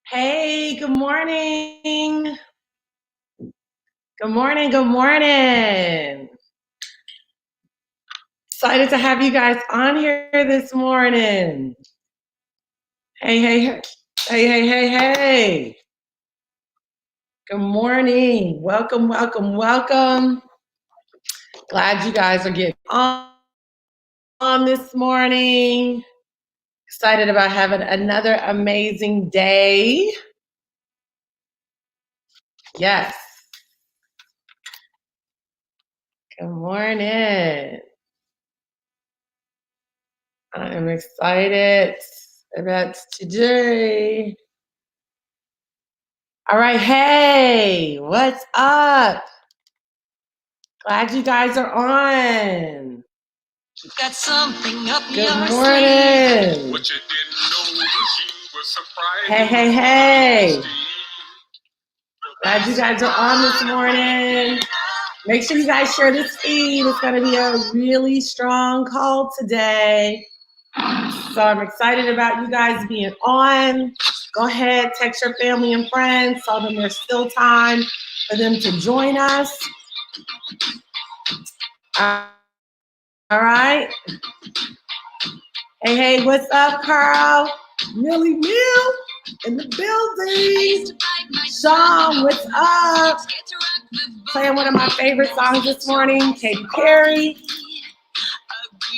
Hey, good morning. Good morning. Good morning. Excited to have you guys on here this morning. Hey, hey, hey. Hey, hey, hey, hey. Good morning. Welcome, welcome, welcome. Glad you guys are getting on this morning. Excited about having another amazing day. Yes. Good morning. I am excited about today. All right. Hey, what's up? Glad you guys are on. Got something up Good morning. What you didn't know was you were surprised. Hey, hey, hey. Glad you guys are on this morning. Make sure you guys share this feed. It's going to be a really strong call today. So I'm excited about you guys being on. Go ahead, text your family and friends. Tell them there's still time for them to join us. All right. Hey, hey, what's up, Carl? Millie Mill in the building. Sean, what's up? Playing one of my favorite songs this morning, Katy Perry.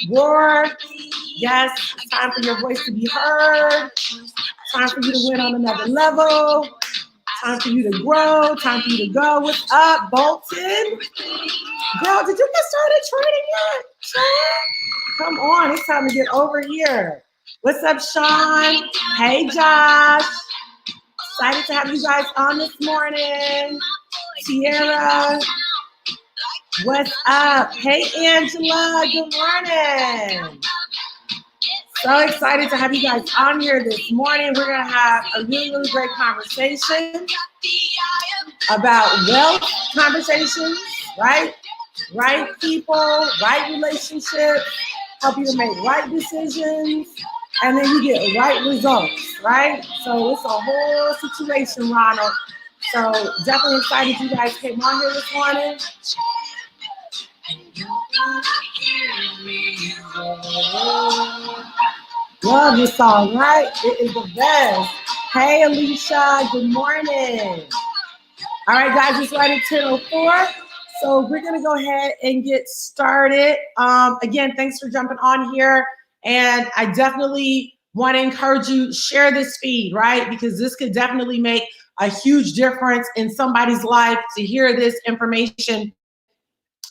War. Yes, it's time for your voice to be heard. Time for you to win on another level. Time for you to grow. Time for you to go. What's up, Bolton? Girl, did you get started trading yet? Sean? Come on, it's time to get over here. What's up, Sean? Hey, Josh. Excited to have you guys on this morning. Tierra. What's up? Hey, Angela. Good morning. So excited to have you guys on here this morning. We're going to have a really, really great conversation about wealth conversations, right? Right people, right relationships, help you to make right decisions, and then you get right results, right? So it's a whole situation, Ronald. So definitely excited you guys came on here this morning. Love this song, right? It is the best. Hey, Alicia, good morning. All right, guys, it's right at 10:04. So we're going to go ahead and get started. Again, thanks for jumping on here. And I definitely want to encourage you, share this feed, right? Because this could definitely make a huge difference in somebody's life to hear this information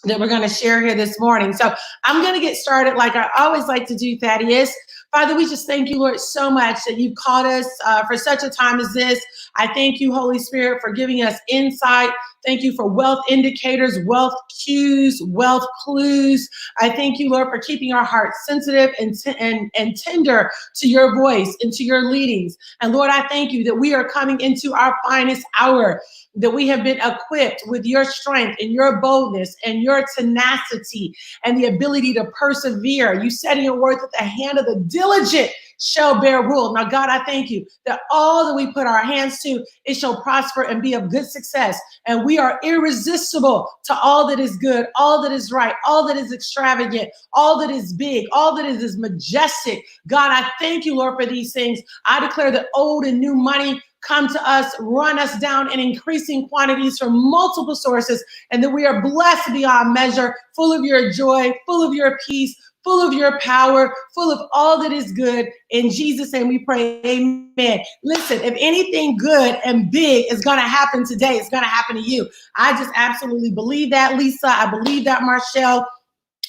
that we're going to share here this morning. So I'm going to get started like I always like to do, Thaddeus. Father, we just thank you, Lord, so much that you've called us for such a time as this. I thank you, Holy Spirit, for giving us insight. Thank you for wealth indicators, wealth cues, wealth clues. I thank you, Lord, for keeping our hearts sensitive and tender to your voice and to your leadings. And Lord, I thank you that we are coming into our finest hour, that we have been equipped with your strength and your boldness and your tenacity and the ability to persevere. You said in your word that the hand of the diligent shall bear rule. Now, God, I thank you that all that we put our hands to, it shall prosper and be of good success. And we are irresistible to all that is good, all that is right, all that is extravagant, all that is big, all that is majestic. God, I thank you, Lord, for these things. I declare that old and new money come to us, run us down in increasing quantities from multiple sources, and that we are blessed beyond measure, full of your joy, full of your peace, full of your power, full of all that is good. In Jesus' name we pray, amen. Listen, if anything good and big is going to happen today, it's going to happen to you. I just absolutely believe that, Lisa. I believe that, Marshall.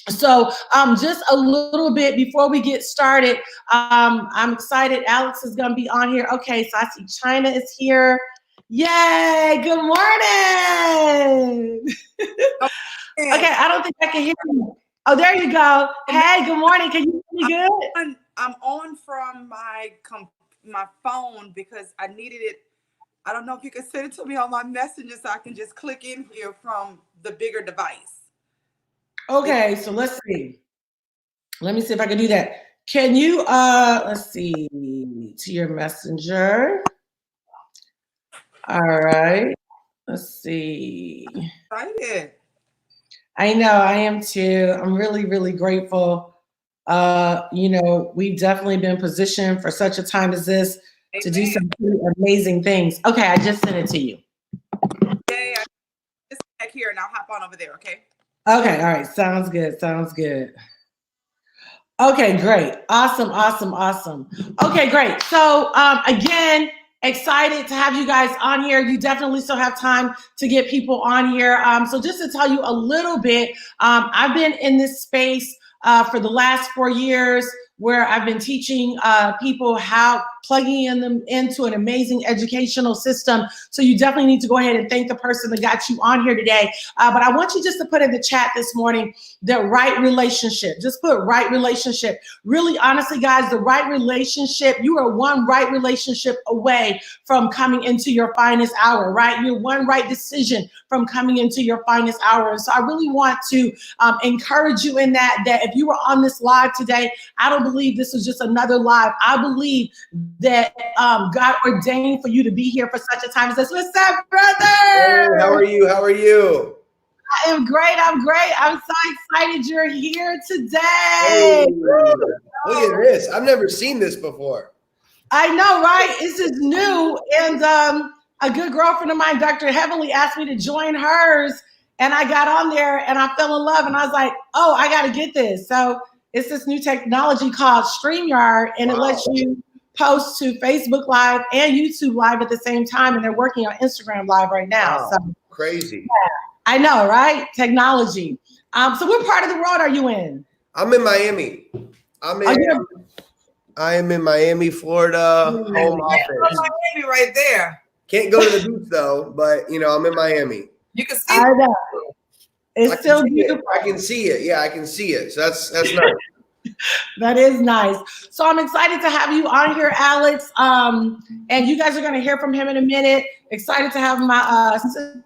So just a little bit before we get started, I'm excited. Alex is going to be on here. Okay, so I see China is here. Yay, good morning. Okay, I don't think I can hear you. Oh, there you go. Hey, good morning. Can you hear me good? I'm on from my phone because I needed it. I don't know if you can send it to me on my messenger so I can just click in here from the bigger device. Okay, so let's see. Let me see if I can do that. Can you, let's see, to your messenger. All right. Let's see. Excited. I know I am too. I'm really, really grateful. We've definitely been positioned for such a time as this to do Amen. some pretty amazing things. Okay, I just sent it to you. Yay, I just back here and I'll hop on over there, okay? Okay, all right. Sounds good. Sounds good. Okay, great. Awesome, awesome, awesome. Okay, great. So again, excited to have you guys on here. You definitely still have time to get people on here. So just to tell you a little bit, I've been in this space for the last 4 years where I've been teaching people how plugging them into an amazing educational system. So you definitely need to go ahead and thank the person that got you on here today. But I want you just to put in the chat this morning, the right relationship. Just put right relationship. Really, honestly, guys, the right relationship, you are one right relationship away from coming into your finest hour, right? You're one right decision from coming into your finest hour. And so I really want to encourage you in that if you were on this live today, I don't believe this is just another live. I believe that God ordained for you to be here for such a time as this. What's up, brother? Hey, how are you? How are you? I am great. I'm great. I'm so excited you're here today. Hey, look at this. I've never seen this before. I know, right? This is new. And a good girlfriend of mine, Dr. Heavenly, asked me to join hers. And I got on there and I fell in love. And I was like, oh, I got to get this. So it's this new technology called StreamYard. And it lets you post to Facebook Live and YouTube Live at the same time. And they're working on Instagram Live right now. Wow. So Crazy. Yeah, I know, right? Technology. So what part of the world are you in? I'm in Miami. I am in Miami, Florida, home office. Miami right there. Can't go to the beach though, but I'm in Miami. You can see I know. It's still beautiful. I can see it. Yeah, I can see it. So that's nice. That is nice. So I'm excited to have you on here, Alex. And you guys are going to hear from him in a minute. Excited to have my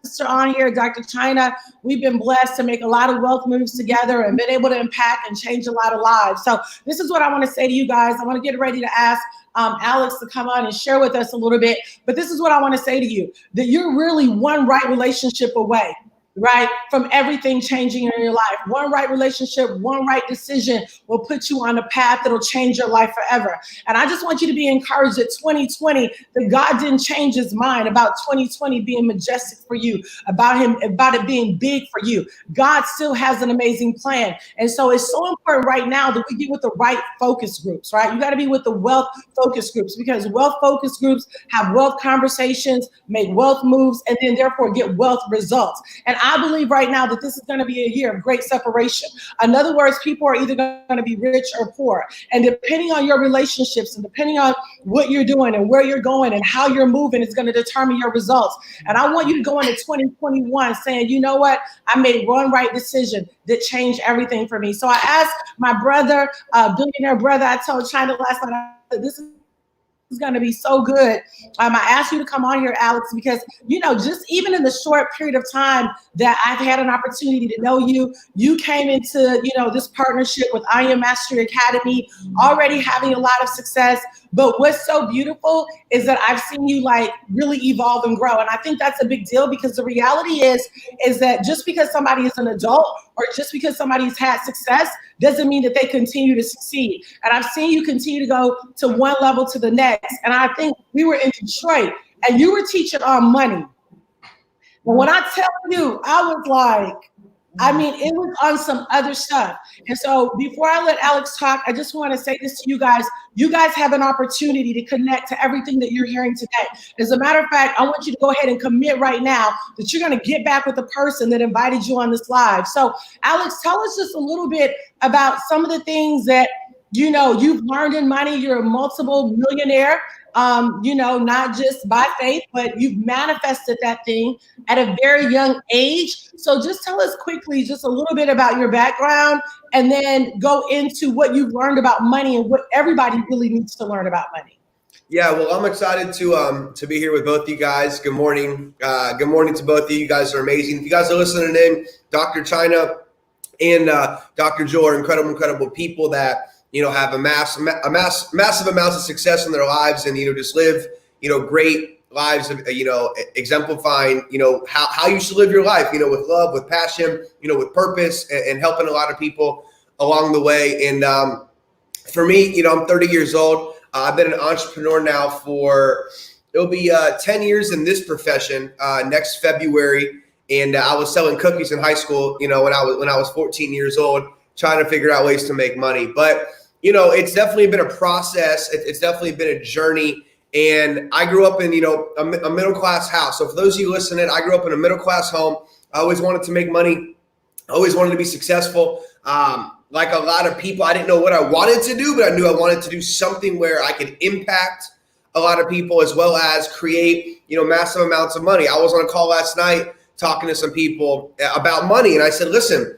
sister on here, Dr. China. We've been blessed to make a lot of wealth moves together and been able to impact and change a lot of lives. So this is what I want to say to you guys. I want to get ready to ask Alex to come on and share with us a little bit. But this is what I want to say to you, that you're really one right relationship away, right, from everything changing in your life. One right relationship, one right decision will put you on a path that'll change your life forever. And I just want you to be encouraged that 2020, that God didn't change his mind about 2020 being majestic for you, about it being big for you. God still has an amazing plan. And so it's so important right now that we get with the right focus groups, right? You got to be with the wealth focus groups, because wealth focus groups have wealth conversations, make wealth moves, and then therefore get wealth results. And I believe right now that this is going to be a year of great separation. In other words, people are either going to be rich or poor. And depending on your relationships and depending on what you're doing and where you're going and how you're moving is going to determine your results. And I want you to go into 2021 saying, you know what? I made one right decision that changed everything for me. So I asked my brother, billionaire brother, I told China last night, I said, this is going to be so good. I asked you to come on here, Alex, because, just even in the short period of time that I've had an opportunity to know you, you came into, this partnership with I Am Mastery Academy, already having a lot of success. But what's so beautiful is that I've seen you really evolve and grow. And I think that's a big deal, because the reality is that just because somebody is an adult or just because somebody's had success doesn't mean that they continue to succeed. And I've seen you continue to go to one level to the next. And I think we were in Detroit and you were teaching on money. But when I tell you, I was like, it was on some other stuff. And so before I let Alex talk, I just want to say this to you guys. You guys have an opportunity to connect to everything that you're hearing today. As a matter of fact, I want you to go ahead and commit right now that you're going to get back with the person that invited you on this live. So Alex, tell us just a little bit about some of the things that, you've learned in money. You're a multiple millionaire. Not just by faith, but you've manifested that thing at a very young age. So just tell us quickly just a little bit about your background and then go into what you've learned about money and what everybody really needs to learn about money. Yeah, well, I'm excited to be here with both of you guys. Good morning. Good morning to both of you. You guys are amazing. If you guys are listening in, Dr. China and Dr. Joe are incredible people that have a massive amounts of success in their lives and just live great lives of, exemplifying, how you should live your life, with love, with passion, with purpose, and helping a lot of people along the way. And for me, I'm 30 years old. I've been an entrepreneur now for, it'll be 10 years in this profession next February. And I was selling cookies in high school, when I was 14 years old, trying to figure out ways to make money. But, it's definitely been a process. It's definitely been a journey. And I grew up in, a middle-class house. So for those of you listening, I grew up in a middle-class home. I always wanted to make money. I always wanted to be successful. Like a lot of people, I didn't know what I wanted to do, but I knew I wanted to do something where I could impact a lot of people as well as create, massive amounts of money. I was on a call last night talking to some people about money. And I said, listen,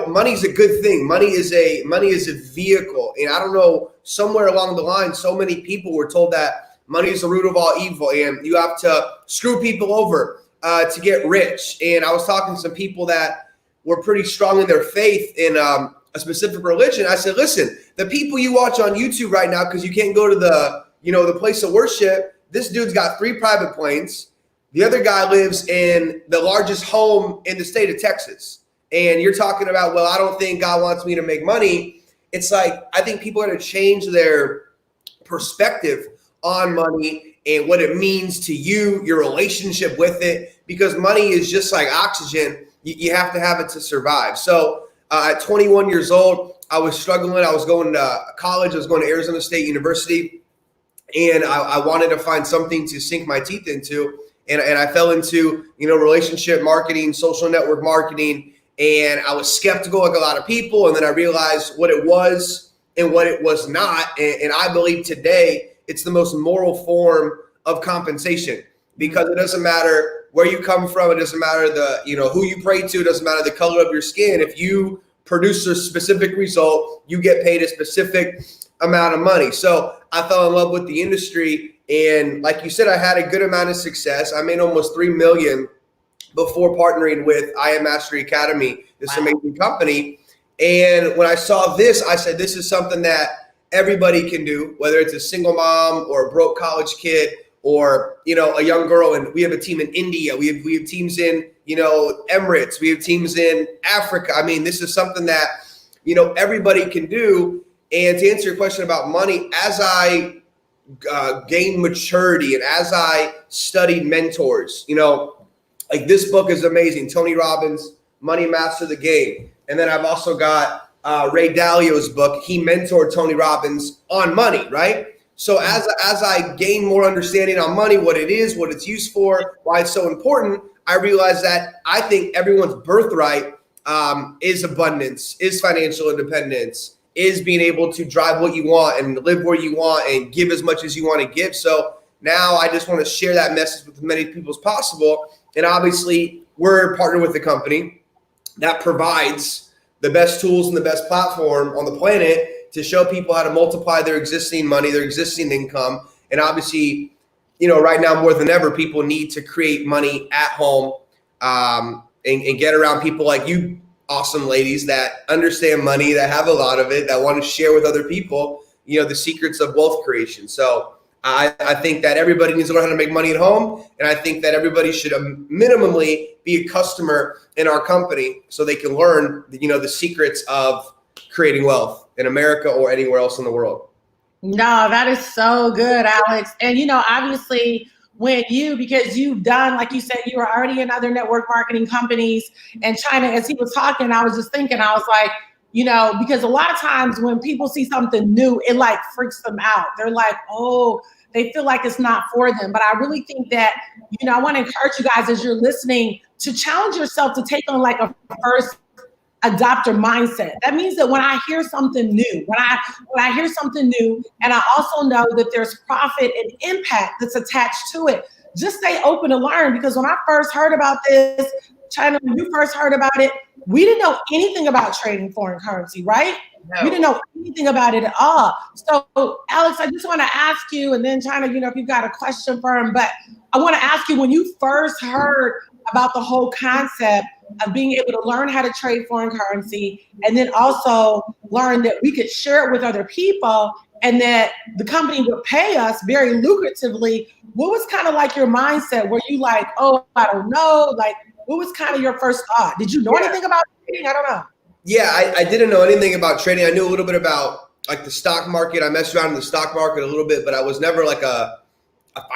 money is a good thing. Money is a vehicle. And I don't know, somewhere along the line, so many people were told that money is the root of all evil and you have to screw people over to get rich. And I was talking to some people that were pretty strong in their faith in a specific religion. I said, listen, the people you watch on YouTube right now, because you can't go to the place of worship, this dude's got 3 private planes. The other guy lives in the largest home in the state of Texas. And you're talking about, well, I don't think God wants me to make money. It's like, I think people are going to change their perspective on money and what it means to you, your relationship with it, because money is just like oxygen. You have to have it to survive. So at 21 years old, I was struggling. I was going to college. I was going to Arizona State University. And I wanted to find something to sink my teeth into. And I fell into, relationship marketing, social network marketing. And I was skeptical like a lot of people. And then I realized what it was and what it was not. And I believe today it's the most moral form of compensation, because it doesn't matter where you come from. It doesn't matter who you pray to. It doesn't matter the color of your skin. If you produce a specific result, you get paid a specific amount of money. So I fell in love with the industry. And like you said, I had a good amount of success. I made almost $3 million before partnering with I Am Mastery Academy, this amazing company. And when I saw this, I said, this is something that everybody can do, whether it's a single mom or a broke college kid or, a young girl. And we have a team in India. We have teams in, Emirates. We have teams in Africa. I mean, this is something that, everybody can do. And to answer your question about money, as I gained maturity and as I studied mentors, like this book is amazing. Tony Robbins, Money Master the Game. And then I've also got Ray Dalio's book. He mentored Tony Robbins on money, right? So as I gain more understanding on money, what it is, what it's used for, why it's so important, I realized that I think everyone's birthright is abundance, is financial independence, is being able to drive what you want and live where you want and give as much as you want to give. So now I just want to share that message with as many people as possible. And obviously, we're partnered with a company that provides the best tools and the best platform on the planet to show people how to multiply their existing money, their existing income. And obviously, right now more than ever, people need to create money at home and get around people like you, awesome ladies that understand money, that have a lot of it, that want to share with other people, the secrets of wealth creation. So I think that everybody needs to learn how to make money at home. And I think that everybody should minimally be a customer in our company so they can learn, the secrets of creating wealth in America or anywhere else in the world. No, that is so good, Alex. And, obviously because you've done, like you said, you were already in other network marketing companies. And China, as he was talking, I was just thinking, I was like, because a lot of times when people see something new, it like freaks them out. They're like, oh, they feel like it's not for them. But I really think that, I want to encourage you guys as you're listening to challenge yourself to take on like a first adopter mindset. That means that when I hear something new, when I hear something new, and I also know that there's profit and impact that's attached to it, just stay open to learn. Because when I first heard about this, China, when you first heard about it, we didn't know anything about trading foreign currency, right? No. We didn't know anything about it at all. So, Alex, I just want to ask you, and then China, if you've got a question for him, but I want to ask you, when you first heard about the whole concept of being able to learn how to trade foreign currency, and then also learn that we could share it with other people and that the company would pay us very lucratively. What was kind of like your mindset? Were you like, oh, I don't know? Like, what was kind of your first thought? Did you know anything about trading? I don't know. Yeah, I didn't know anything about trading. I knew a little bit about like the stock market. I messed around in the stock market a little bit, but I was never like a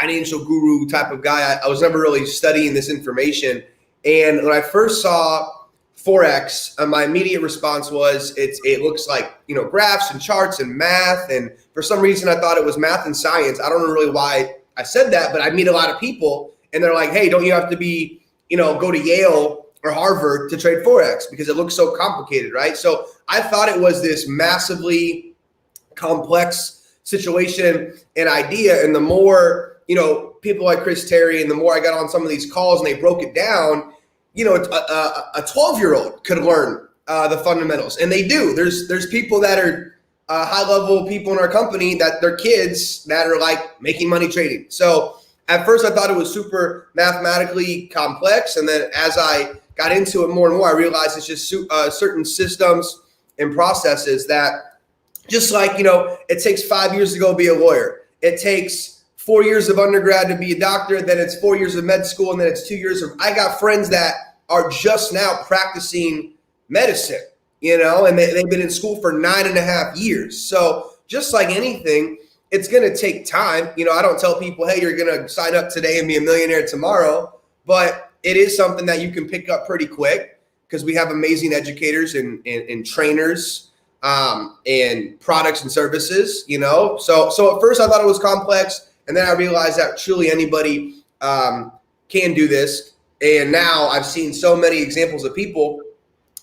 financial guru type of guy. I was never really studying this information. And when I first saw Forex, my immediate response was it looks like, graphs and charts and math. And for some reason, I thought it was math and science. I don't know really why I said that, but I meet a lot of people and they're like, hey, don't you have to be, go to Yale or Harvard to trade Forex because it looks so complicated, right? So I thought it was this massively complex situation and idea. And the more, people like Chris Terry, and the more I got on some of these calls and they broke it down, a 12-year-old could learn the fundamentals, and they do. There's people that are high-level people in our company that their kids that are like making money trading. So at first I thought it was super mathematically complex, and then as I got into it more and more, I realized it's just certain systems and processes that, just like, it takes 5 years to go be a lawyer. It takes 4 years of undergrad to be a doctor, then it's 4 years of med school, and then it's 2 years of, I got friends that are just now practicing medicine, and they've been in school for 9.5 years. So just like anything, it's going to take time. I don't tell people, hey, you're going to sign up today and be a millionaire tomorrow, but it is something that you can pick up pretty quick because we have amazing educators and trainers and products and services, So at first I thought it was complex, and then I realized that truly anybody can do this. And now I've seen so many examples of people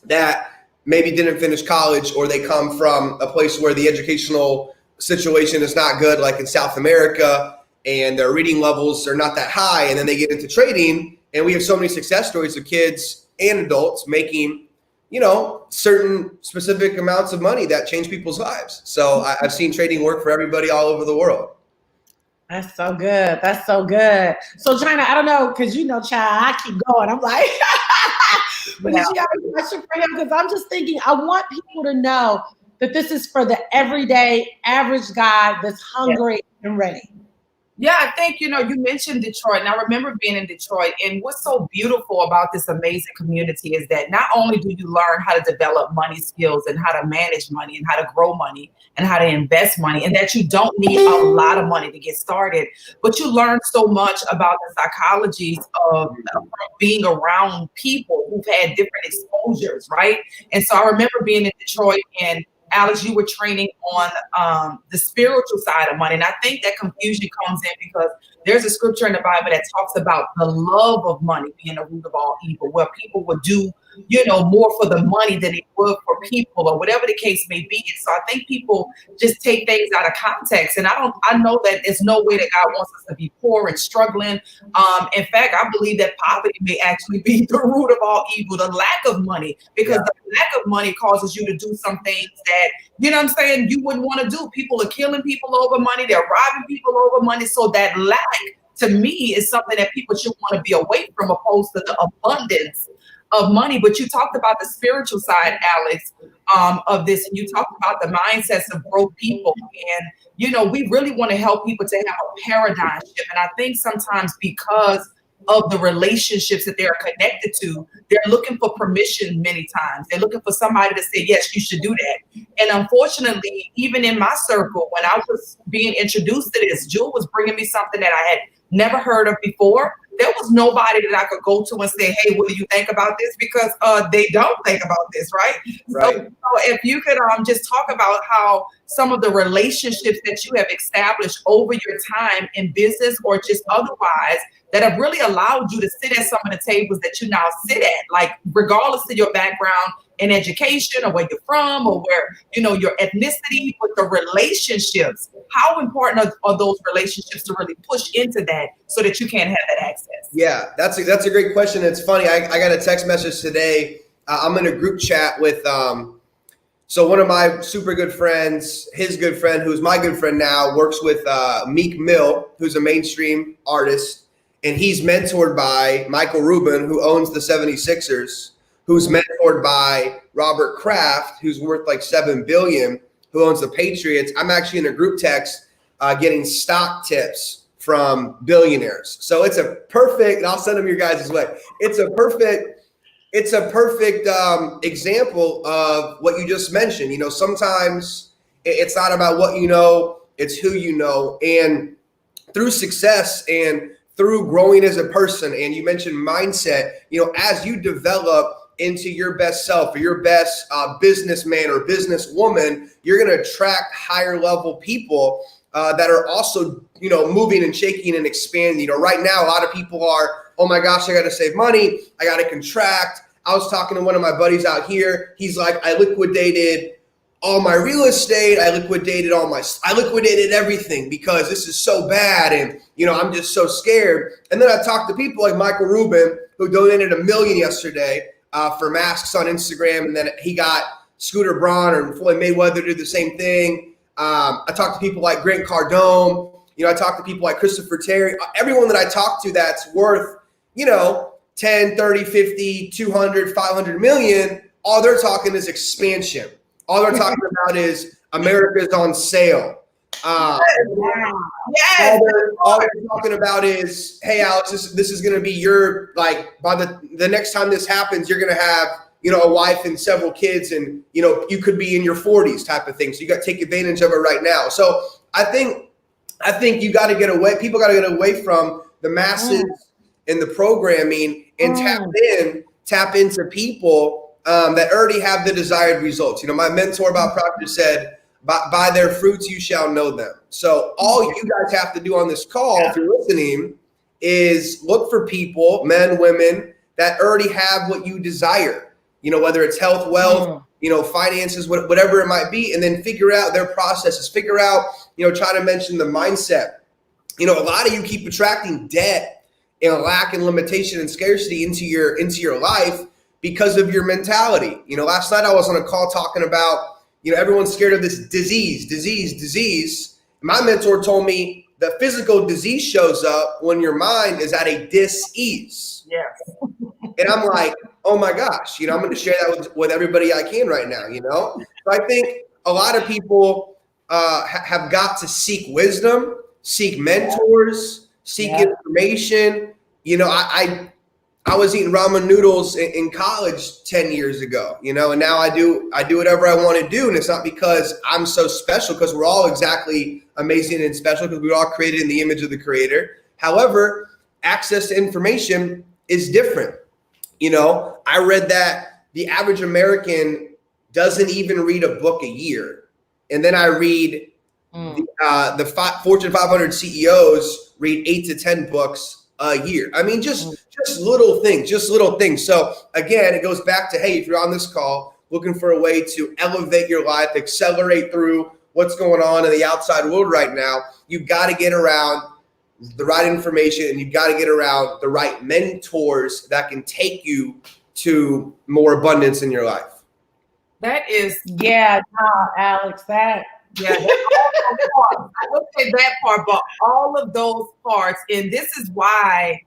that maybe didn't finish college, or they come from a place where the educational situation is not good, like in South America, and their reading levels are not that high. And then they get into trading, and we have so many success stories of kids and adults making, certain specific amounts of money that change people's lives. So I've seen trading work for everybody all over the world. That's so good. That's so good. So China, I don't know, because child, I keep going. I'm like, but did you have a question for him? Because I'm just thinking, I want people to know that this is for the everyday average guy that's hungry and ready. Yeah, I think, you mentioned Detroit, and I remember being in Detroit, and what's so beautiful about this amazing community is that not only do you learn how to develop money skills and how to manage money and how to grow money and how to invest money, and that you don't need a lot of money to get started, but you learn so much about the psychologies of being around people who've had different exposures, right? And so I remember being in Detroit, and Alex, you were training on the spiritual side of money. And I think that confusion comes in because there's a scripture in the Bible that talks about the love of money being the root of all evil, where people would do, more for the money than they would for people, or whatever the case may be. And so I think people just take things out of context. And I know that there's no way that God wants us to be poor and struggling. In fact, I believe that poverty may actually be the root of all evil, the lack of money, because the lack of money causes you to do some things that, you wouldn't want to do. People are killing people over money. They're robbing people over money. So that lack, to me, is something that people should want to be away from, opposed to the abundance of money. But you talked about the spiritual side, Alex, of this, and you talked about the mindsets of broke people. And, we really want to help people to have a paradigm shift. And I think sometimes because of the relationships that they're connected to, they're looking for permission many times. They're looking for somebody to say, yes, you should do that. And unfortunately, even in my circle, when I was being introduced to this, Jewel was bringing me something that I had never heard of before. There was nobody that I could go to and say, hey, what do you think about this? Because they don't think about this, right? Right. So if you could just talk about how some of the relationships that you have established over your time in business or just otherwise that have really allowed you to sit at some of the tables that you now sit at, like regardless of your background in education or where you're from or where, your ethnicity, but the relationships, how important are those relationships to really push into that so that you can have that access? Yeah, that's a great question. It's funny. I got a text message today. I'm in a group chat with, so one of my super good friends, his good friend, who's my good friend now, works with Meek Mill, who's a mainstream artist. And he's mentored by Michael Rubin, who owns the 76ers, who's mentored by Robert Kraft, who's worth like $7 billion. who owns the Patriots, I'm actually in a group text getting stock tips from billionaires. So it's a perfect, and I'll send them your guys' way. It's a perfect example of what you just mentioned. You know, sometimes it's not about what you know, it's who you know. And through success and through growing as a person, and you mentioned mindset, you know, as you develop into your best self or your best businessman or businesswoman, you're going to attract higher level people that are also, you know, moving and shaking and expanding. You know, right now, a lot of people are, oh my gosh, I got to save money. I got to contract. I was talking to one of my buddies out here. He's like, I liquidated all my real estate. I liquidated everything because this is so bad. And, you know, I'm just so scared. And then I talked to people like Michael Rubin, who donated $1 million yesterday for masks on Instagram. And then he got Scooter Braun and Floyd Mayweather did the same thing. I talked to people like Grant Cardone. You know, I talked to people like Christopher Terry. Everyone that I talked to that's worth, you know, 10, 30, 50, 200, 500 million, all they're talking is expansion. All they're talking about is America's on sale. All they're talking about is, hey, Alex, this is going to be your, like, by the next time this happens, you're going to have, you know, a wife and several kids, and, you know, you could be in your 40s type of thing. So you got to take advantage of it right now. So I think you got to get away. People got to get away from the masses and the programming and tap into people that already have the desired results. You know, my mentor, Bob Proctor, said, by their fruits you shall know them. So all you guys have to do on this call, if you're listening, is look for people, men, women, that already have what you desire. You know, whether it's health, wealth, you know, finances, whatever it might be, and then figure out their processes. Figure out, you know, try to mention the mindset. You know, a lot of you keep attracting debt and a lack and limitation and scarcity into your life because of your mentality. You know, last night I was on a call talking about, you know, everyone's scared of this disease. My mentor told me the physical disease shows up when your mind is at a dis-ease. Yes. And I'm like, oh my gosh, you know, I'm going to share that with everybody I can right now, you know? So I think a lot of people have got to seek wisdom, seek mentors, seek information. You know, I was eating ramen noodles in college 10 years ago, you know, and now I do whatever I want to do. And it's not because I'm so special, because we're all exactly amazing and special, because we're all created in the image of the Creator. However, access to information is different. You know, I read that the average American doesn't even read a book a year. And then I read the Fortune 500 CEOs read 8 to 10 books a year. I mean, just little things. So again, it goes back to, hey, if you're on this call looking for a way to elevate your life, accelerate through what's going on in the outside world right now, you've got to get around the right information, and you've got to get around the right mentors that can take you to more abundance in your life. That is, Alex, that. Yeah, I will say that part, but all of those parts, and this is why,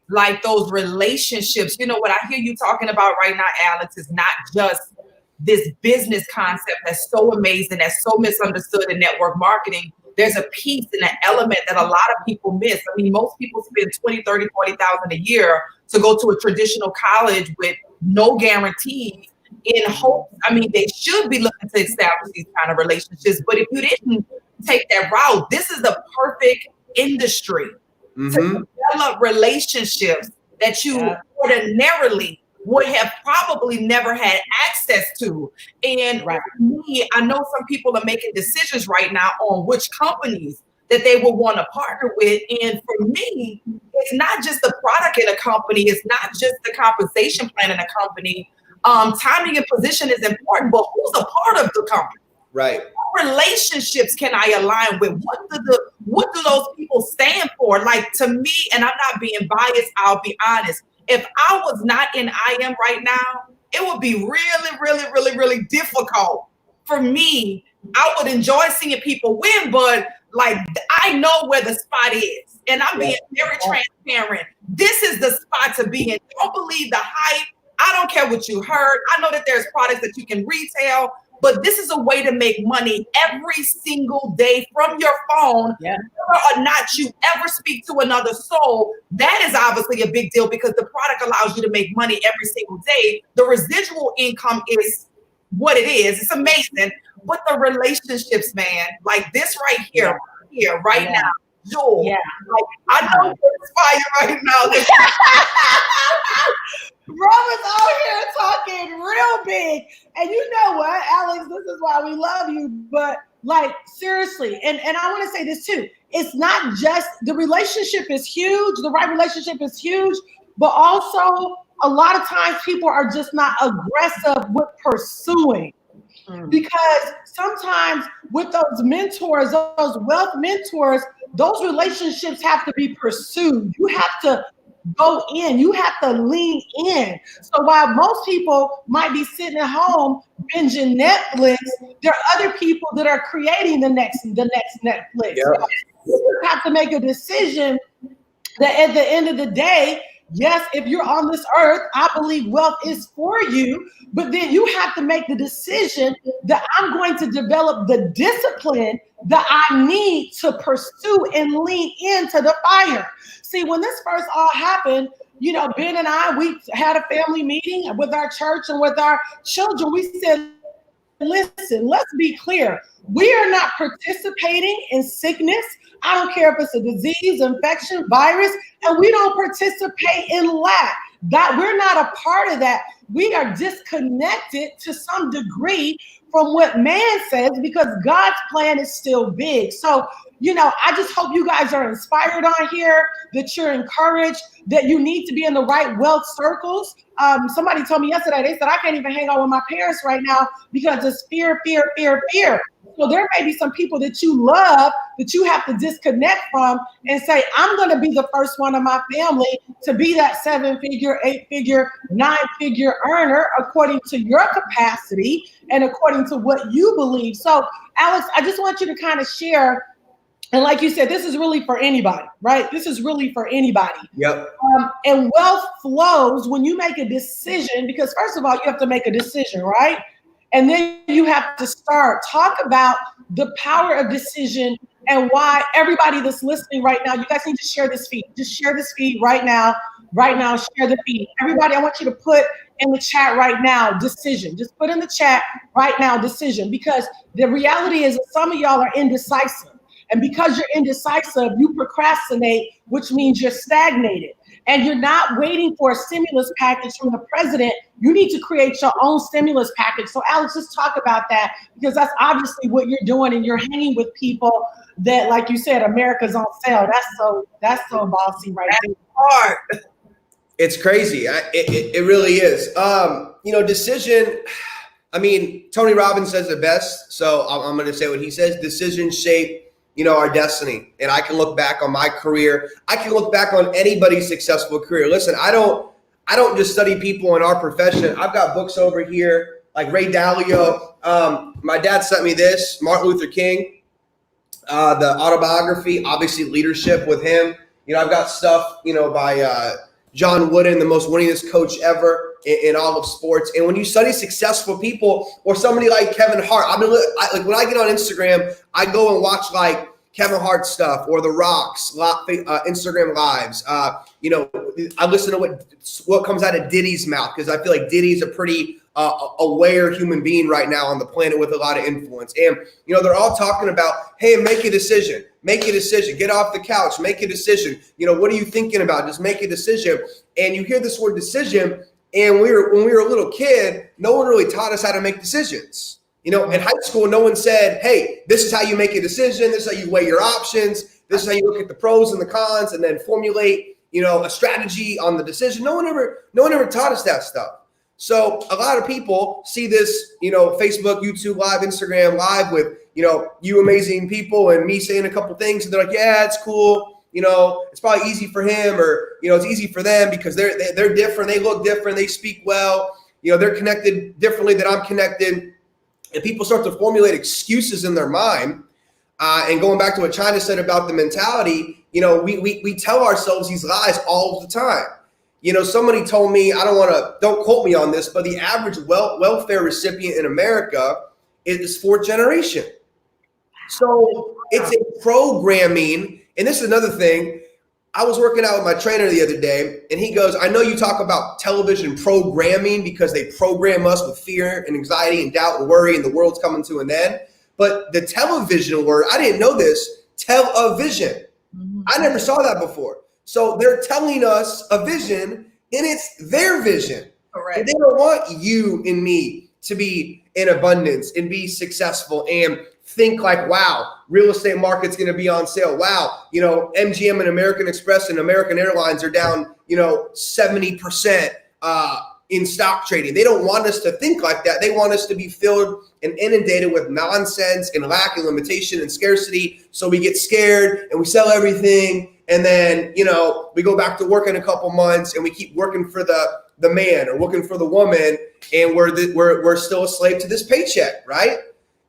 like, those relationships, you know, what I hear you talking about right now, Alex, is not just this business concept that's so amazing, that's so misunderstood in network marketing. There's a piece and an element that a lot of people miss. I mean, most people spend 20, 30, 40,000 a year to go to a traditional college with no guarantees in hope. I mean, they should be looking to establish these kind of relationships. But if you didn't take that route, this is the perfect industry to develop relationships that you ordinarily would have probably never had access to. And for me, I know some people are making decisions right now on which companies that they will want to partner with. And for me, it's not just the product in a company. It's not just the compensation plan in a company. Timing and position is important, but who's a part of the company? Right. What relationships can I align with? What do those people stand for? Like, to me, and I'm not being biased, I'll be honest. If I was not in IM right now, it would be really, really, really, really difficult for me. I would enjoy seeing people win, but like, I know where the spot is, and I'm being very transparent. This is the spot to be in. Don't believe the hype. I don't care what you heard. I know that there's products that you can retail. but this is a way to make money every single day from your phone. Yeah. Whether or not you ever speak to another soul, that is obviously a big deal because the product allows you to make money every single day. The residual income is what it is. It's amazing. But the relationships, man, like this right here, right now, Jewel. Yeah. Like, I know it's fire right now. Roman's out here talking real big. And you know what, Alex, this is why we love you. But like, seriously, and I want to say this too. It's not just the relationship is huge. The right relationship is huge, but also a lot of times people are just not aggressive with pursuing. Because sometimes with those mentors, those wealth mentors, those relationships have to be pursued. You have to go in. You have to lean in. So while most people might be sitting at home binging Netflix, there are other people that are creating the next Netflix. Yeah. So you have to make a decision that at the end of the day, yes, if you're on this earth, I believe wealth is for you, but then you have to make the decision that I'm going to develop the discipline that I need to pursue and lean into the fire. See, when this first all happened, you know, Ben and I, we had a family meeting with our church and with our children. We said, listen, let's be clear. We are not participating in sickness. I don't care if it's a disease, infection, virus, and we don't participate in lack. That we're not a part of that. We are disconnected to some degree from what man says because God's plan is still big. So, you know, I just hope you guys are inspired on here, that you're encouraged, that you need to be in the right wealth circles. Somebody told me yesterday, they said, I can't even hang out with my parents right now because it's fear. So there may be some people that you love that you have to disconnect from and say, I'm going to be the first one in my family to be that 7-figure, 8-figure, 9-figure earner according to your capacity and according to what you believe. So, Alex, I just want you to kind of share. And like you said, this is really for anybody, right? This is really for anybody. Yep. And wealth flows when you make a decision, because first of all, you have to make a decision, right? And then you have to talk about the power of decision and why everybody that's listening right now, you guys need to share this feed. Just share this feed right now, share the feed. Everybody, I want you to put in the chat right now, decision. Just put in the chat right now, decision, because the reality is that some of y'all are indecisive. And because you're indecisive, you procrastinate, which means you're stagnated. And you're not waiting for a stimulus package from the president. You need to create your own stimulus package. So Alex, just talk about that, because that's obviously what you're doing, and you're hanging with people that, like you said, America's on sale. That's so bossy right there. Hard. It's crazy. It really is. You know, decision. I mean, Tony Robbins says it best. So I'm going to say what he says. Decisions shape, you know, our destiny. And I can look back on my career. I can look back on anybody's successful career. Listen, I don't just study people in our profession. I've got books over here like Ray Dalio. My dad sent me this, Martin Luther King, the autobiography, obviously leadership with him. You know, I've got stuff, you know, by John Wooden, the most winningest coach ever in all of sports. And when you study successful people, or somebody like Kevin Hart, like when I get on Instagram, I go and watch like Kevin Hart stuff or The Rock's Instagram lives. You know, I listen to what comes out of Diddy's mouth, because I feel like Diddy's a pretty aware human being right now on the planet with a lot of influence. And, you know, they're all talking about, hey, make a decision, get off the couch, make a decision. You know, what are you thinking about? Just make a decision. And you hear this word decision. And when we were a little kid, no one really taught us how to make decisions. You know, in high school, no one said, hey, this is how you make a decision. This is how you weigh your options. This is how you look at the pros and the cons and then formulate, you know, a strategy on the decision. No one ever taught us that stuff. So a lot of people see this, you know, Facebook, YouTube Live, Instagram Live with, you know, you amazing people and me saying a couple things. And they're like, yeah, it's cool. You know, it's probably easy for him, or, you know, it's easy for them because they're different. They look different. They speak well. You know, they're connected differently than I'm connected. And people start to formulate excuses in their mind. And going back to what China said about the mentality, you know, we tell ourselves these lies all the time. You know, somebody told me, don't quote me on this, but the average welfare recipient in America is fourth generation. So it's a programming. And this is another thing. I was working out with my trainer the other day, and he goes, I know you talk about television programming because they program us with fear and anxiety and doubt and worry, and the world's coming to an end. But the television word, I didn't know this, television. I never saw that before. So they're telling us a vision, and it's their vision. Correct. And they don't want you and me to be in abundance and be successful and think like, wow, real estate market's going to be on sale. Wow, MGM and American Express and American Airlines are down, 70% in stock trading. They don't want us to think like that. They want us to be filled and inundated with nonsense and lack and limitation and scarcity. So we get scared and we sell everything. And then, we go back to work in a couple months and we keep working for the man or working for the woman. And we're still a slave to this paycheck, right?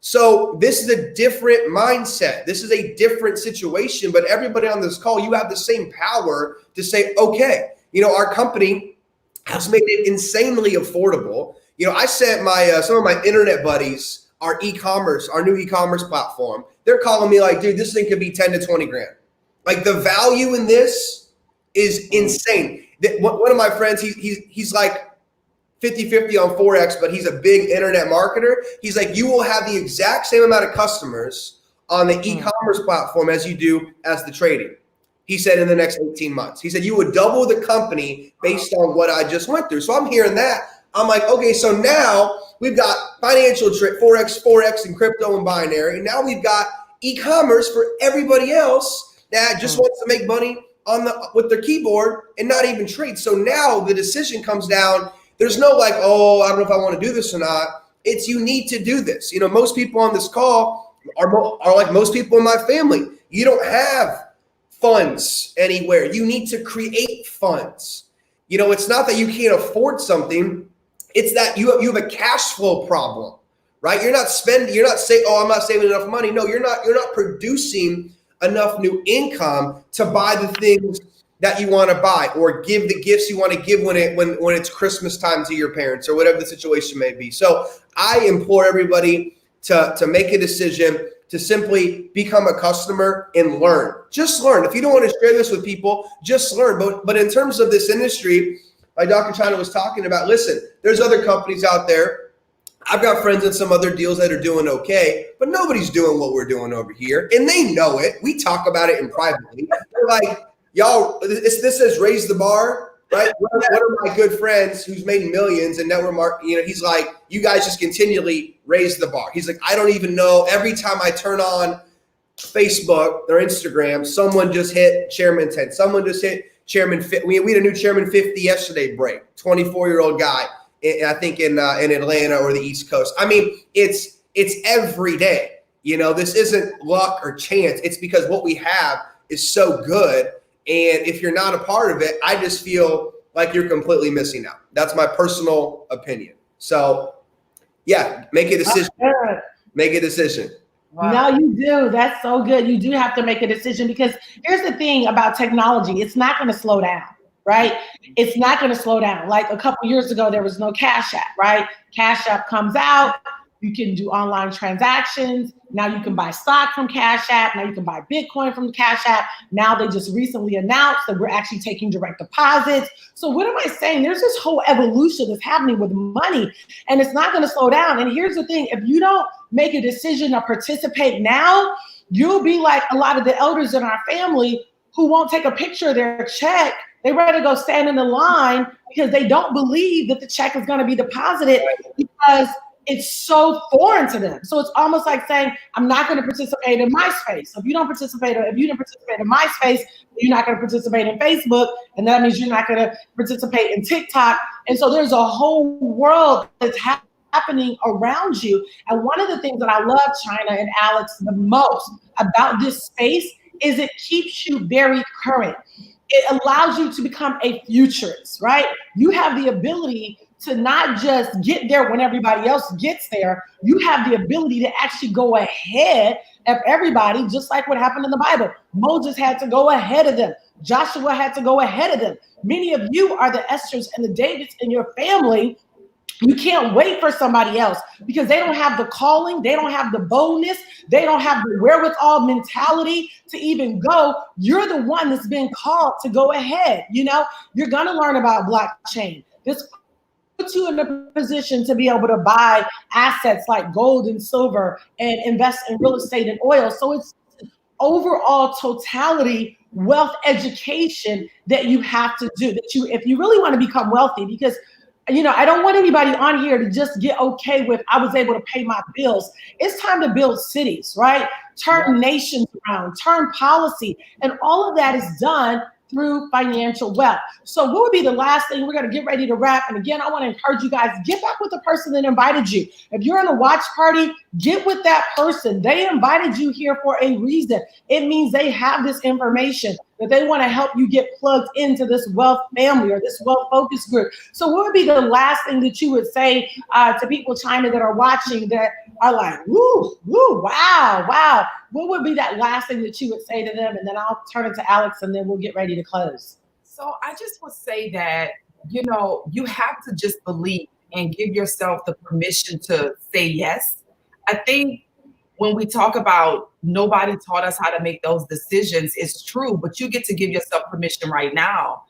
So this is a different mindset. This is a different situation, but everybody on this call, you have the same power to say, okay, our company has made it insanely affordable. I sent some of my internet buddies, our new e-commerce platform. They're calling me like, dude, this thing could be 10 to 20 grand. Like the value in this is insane. One of my friends, he's like 50-50 on Forex, but he's a big internet marketer. He's like, you will have the exact same amount of customers on the e-commerce platform as you do as the trading. He said in the next 18 months. He said, you would double the company based on what I just went through. So I'm hearing that. I'm like, okay, so now we've got financial Forex and crypto and binary. And now we've got e-commerce for everybody else that just wants to make money with their keyboard and not even trade. So now the decision comes down. There's no like, oh, I don't know if I want to do this or not. It's you need to do this. Most people on this call are like most people in my family. You don't have funds anywhere. You need to create funds. It's not that you can't afford something. It's that you have a cash flow problem, right? You're not saying, oh, I'm not saving enough money. No, you're not producing enough new income to buy the things that you want to buy or give the gifts you want to give when it's Christmas time to your parents or whatever the situation may be. So I implore everybody to make a decision to simply become a customer and learn. Just learn. If you don't want to share this with people, just learn. But in terms of this industry, like Dr. China was talking about, listen, there's other companies out there. I've got friends in some other deals that are doing okay, but nobody's doing what we're doing over here. And they know it. We talk about it in privately. They're like, y'all, this says raise the bar, right? One of my good friends who's made millions and network, he's like, you guys just continually raise the bar. He's like, I don't even know. Every time I turn on Facebook or Instagram, someone just hit Chairman 10. Someone just hit Chairman 50. We had a new Chairman 50 yesterday break, 24-year-old guy, I think in Atlanta or the East Coast. I mean, it's every day. This isn't luck or chance. It's because what we have is so good. And if you're not a part of it, I just feel like you're completely missing out. That's my personal opinion. So, yeah, make a decision. Make a decision. Wow. No, you do. That's so good. You do have to make a decision because here's the thing about technology. It's not going to slow down, right? It's not going to slow down. Like a couple years ago, there was no Cash App, right? Cash App comes out. You can do online transactions. Now you can buy stock from Cash App. Now you can buy Bitcoin from Cash App. Now they just recently announced that we're actually taking direct deposits. So what am I saying? There's this whole evolution that's happening with money, and it's not going to slow down. And here's the thing. If you don't make a decision to participate now, you'll be like a lot of the elders in our family who won't take a picture of their check. They rather go stand in the line because they don't believe that the check is going to be deposited because it's so foreign to them. So it's almost like saying, I'm not going to participate in MySpace. So if you didn't participate in MySpace, you're not going to participate in Facebook. And that means you're not going to participate in TikTok. And so there's a whole world that's happening around you. And one of the things that I love, China and Alex, the most about this space is it keeps you very current. It allows you to become a futurist, right? You have the ability to not just get there when everybody else gets there. You have the ability to actually go ahead of everybody, just like what happened in the Bible. Moses had to go ahead of them. Joshua had to go ahead of them. Many of you are the Esthers and the Davids in your family You can't wait for somebody else because they don't have the calling, they don't have the boldness, they don't have the wherewithal mentality to even go. You're the one that's been called to go ahead. You know, you're going to learn about blockchain. This puts you in a position to be able to buy assets like gold and silver and invest in real estate and oil. So it's overall totality wealth education that you have to do, that you, if you really want to become wealthy, because you know, I don't want anybody on here to just get okay with, I was able to pay my bills. It's time to build cities, right? Turn nations around, turn policy. And all of that is done through financial wealth. So what would be the last thing? We're going to get ready to wrap. And again, I want to encourage you guys, get back with the person that invited you. If you're in a watch party, get with that person. They invited you here for a reason. It means they have this information that they want to help you get plugged into this wealth family or this wealth focus group. So what would be the last thing that you would say to people, China, that are watching that are like, woo, woo, wow, wow. What would be that last thing that you would say to them? And then I'll turn it to Alex and then we'll get ready to close. So I just would say that, you know, you have to just believe and give yourself the permission to say yes. I think when we talk about nobody taught us how to make those decisions, it's true, but you get to give yourself permission right now.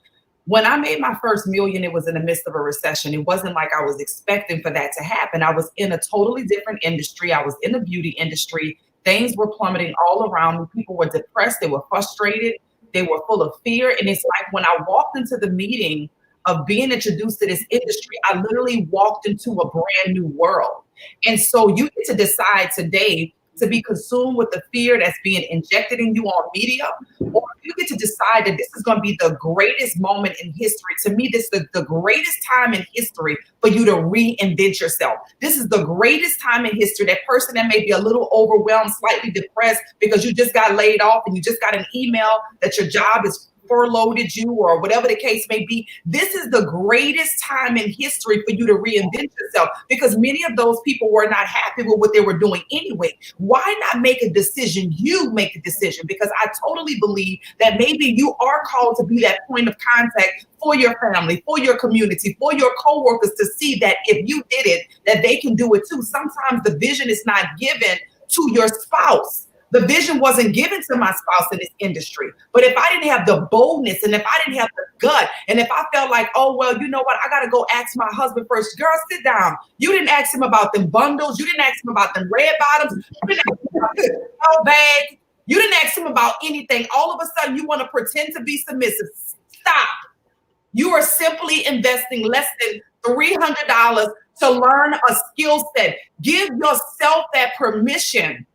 When I made my first million, it was in the midst of a recession. It wasn't like I was expecting for that to happen. I was in a totally different industry. I was in the beauty industry. Things were plummeting all around me. People were depressed. They were frustrated. They were full of fear. And it's like when I walked into the meeting of being introduced to this industry, I literally walked into a brand new world. And so you get to decide today to be consumed with the fear that's being injected in you on media, or you get to decide that this is going to be the greatest moment in history. To me, this is the greatest time in history for you to reinvent yourself. This is the greatest time in history. That person that may be a little overwhelmed, slightly depressed because you just got laid off and you just got an email that your job is furloughed you or whatever the case may be. This is the greatest time in history for you to reinvent yourself, because many of those people were not happy with what they were doing anyway. Why not make a decision? You make a decision, because I totally believe that maybe you are called to be that point of contact for your family, for your community, for your coworkers, to see that if you did it, that they can do it too. Sometimes the vision is not given to your spouse. The vision wasn't given to my spouse in this industry. But if I didn't have the boldness, and if I didn't have the gut, and if I felt like, oh, well, you know what, I got to go ask my husband first. Girl, sit down. You didn't ask him about them bundles. You didn't ask him about them red bottoms. You didn't ask him about the bag. You didn't ask him about anything. All of a sudden, you want to pretend to be submissive. Stop. You are simply investing less than $300 to learn a skill set. Give yourself that permission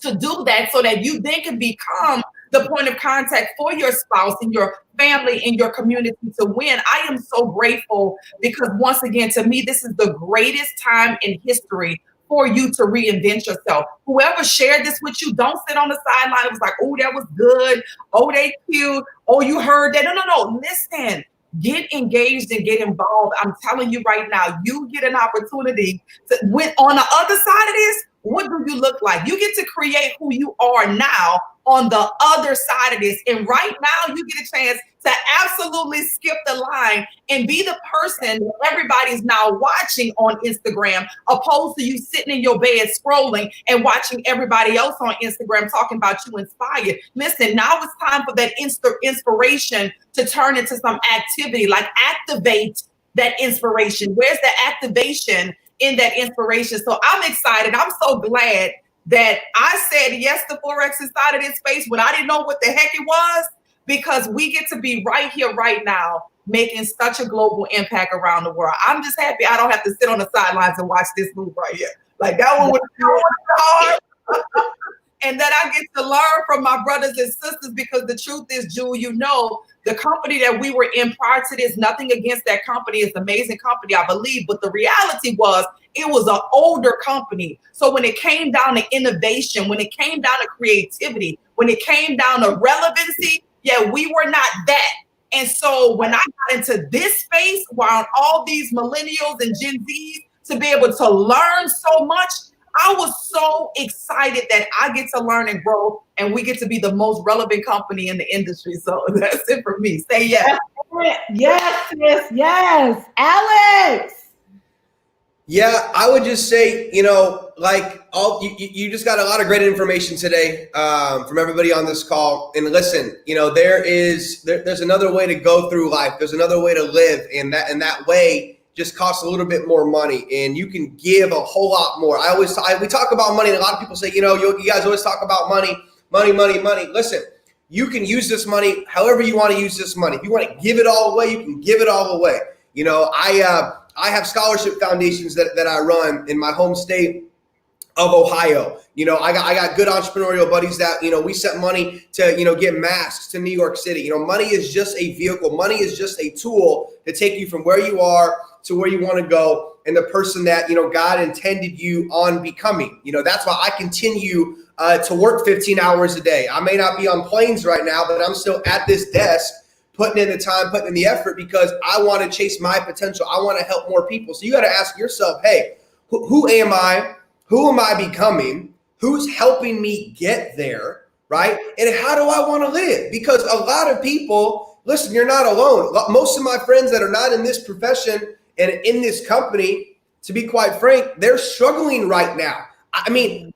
to do that, so that you then can become the point of contact for your spouse and your family and your community to win. I am so grateful, because once again, to me, this is the greatest time in history for you to reinvent yourself. Whoever shared this with you, don't sit on the sideline. It was like, oh, that was good. Oh, they cute. Oh, you heard that. No. Listen. Get engaged and get involved. I'm telling you right now, you get an opportunity to win. On the other side of this, what do you look like? You get to create who you are now on the other side of this. And right now, you get a chance to absolutely skip the line and be the person that everybody's now watching on Instagram, opposed to you sitting in your bed scrolling and watching everybody else on Instagram talking about you inspired. Listen, now it's time for that inspiration to turn into some activity, like activate that inspiration. Where's the activation in that inspiration? So I'm excited. I'm so glad that I said yes to Forex inside of this space when I didn't know what the heck it was, because we get to be right here, right now, making such a global impact around the world. I'm just happy I don't have to sit on the sidelines and watch this move right here. Like that one was hard. And that I get to learn from my brothers and sisters, because the truth is, Jewel, you know, the company that we were in prior to this, nothing against that company. It's an amazing company, I believe. But the reality was, it was an older company. So when it came down to innovation, when it came down to creativity, when it came down to relevancy, yeah, we were not that. And so when I got into this space, while all these millennials and Gen Zs to be able to learn so much, I was so excited that I get to learn and grow, and we get to be the most relevant company in the industry. So that's it for me. Say yes. Yes, yes, yes. Alex. Yeah, I would just say, you just got a lot of great information today from everybody on this call. And listen, there's another way to go through life. There's another way to live, and that way just costs a little bit more money, and you can give a whole lot more. We talk about money, and a lot of people say, you guys always talk about money. Listen, you can use this money however you want to use this money. If you want to give it all away, you can give it all away. I have scholarship foundations that I run in my home state of Ohio. I got good entrepreneurial buddies that, we sent money to, get masks to New York City. Money is just a vehicle. Money is just a tool to take you from where you are to where you want to go and the person that, God intended you on becoming. That's why I continue to work 15 hours a day. I may not be on planes right now, but I'm still at this desk putting in the time, putting in the effort, because I want to chase my potential. I want to help more people. So you got to ask yourself, hey, who am I? Who am I becoming? Who's helping me get there, right? And how do I want to live? Because a lot of people, listen, you're not alone. Most of my friends that are not in this profession and in this company, to be quite frank, they're struggling right now. I mean,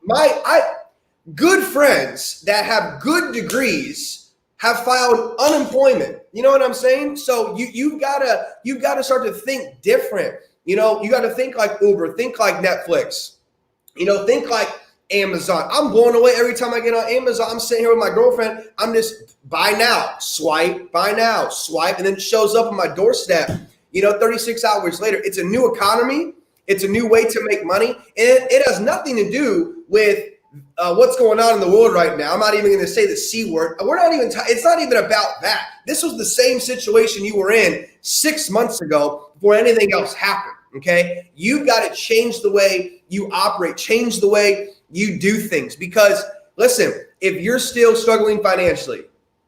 good friends that have good degrees have filed unemployment. You know what I'm saying? So you've got to start to think different. You got to think like Uber, think like Netflix, think like Amazon. I'm blown away every time I get on Amazon. I'm sitting here with my girlfriend. I'm just buy now, swipe, and then it shows up on my doorstep. 36 hours later, it's a new economy. It's a new way to make money. And it has nothing to do with what's going on in the world right now. I'm not even going to say the C word. It's not even about that. This was the same situation you were in 6 months ago before anything else happened. Okay. You've got to change the way you operate, change the way you do things, because listen, if you're still struggling financially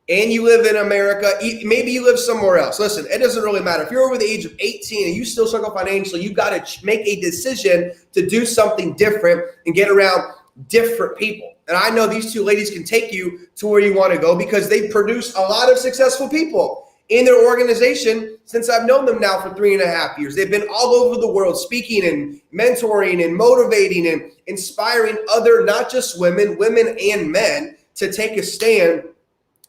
and you live in America, maybe you live somewhere else. Listen, it doesn't really matter. If you're over the age of 18 and you still struggle financially, you've got to make a decision to do something different and get around different people. And I know these two ladies can take you to where you want to go, because they produce a lot of successful people in their organization since I've known them now for 3.5 years. They've been all over the world speaking and mentoring and motivating and inspiring other, not just women and men, to take a stand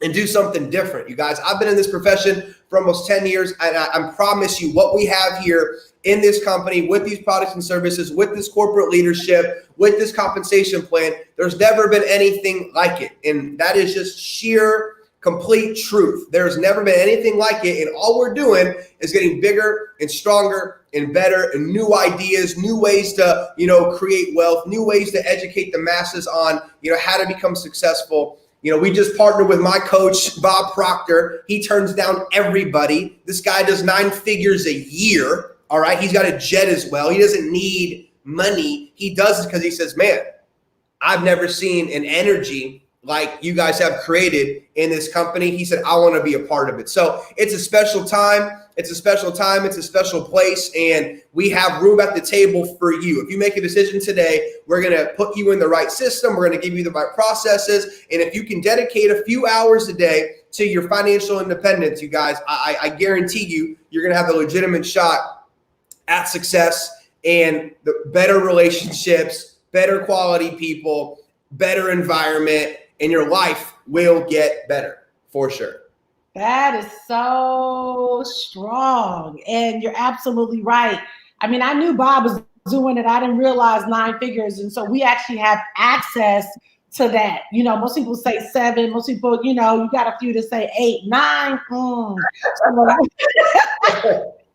and do something different. You guys, I've been in this profession for almost 10 years, and I promise you what we have here in this company with these products and services, with this corporate leadership, with this compensation plan, there's never been anything like it. And that is just sheer, complete truth. There's never been anything like it. And all we're doing is getting bigger and stronger and better, and new ideas, new ways to, create wealth, new ways to educate the masses on, how to become successful. We just partnered with my coach, Bob Proctor. He turns down everybody. This guy does 9 figures a year. All right. He's got a jet as well. He doesn't need money. He does it because he says, man, I've never seen an energy like you guys have created in this company. He said, I want to be a part of it. So it's a special time. It's a special time. It's a special place. And we have room at the table for you. If you make a decision today, we're going to put you in the right system. We're going to give you the right processes. And if you can dedicate a few hours a day to your financial independence, you guys, I guarantee you're going to have a legitimate shot at success and the better relationships, better quality people, better environment, and your life will get better for sure. That is so strong. And you're absolutely right. I mean, I knew Bob was doing it. I didn't realize 9 figures. And so we actually have access to that. Most people say 7. Most people, you got a few to say 8, 9.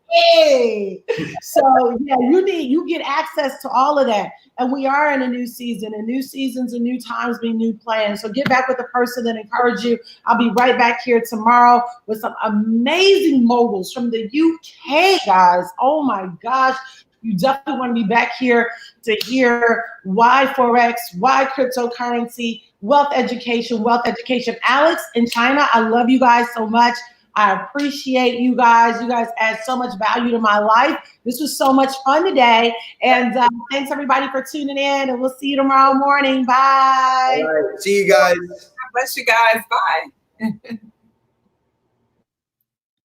Hey. So yeah, you get access to all of that. And we are in a new season, and new seasons and new times mean new plans. So get back with the person that encouraged you. I'll be right back here tomorrow with some amazing moguls from the UK, guys. Oh my gosh. You definitely want to be back here to hear why Forex, why cryptocurrency, wealth education. Alex in China, I love you guys so much. I appreciate you guys. You guys add so much value to my life. This was so much fun today. And thanks everybody for tuning in, and we'll see you tomorrow morning. Bye. All right. See you guys. God bless you guys. Bye.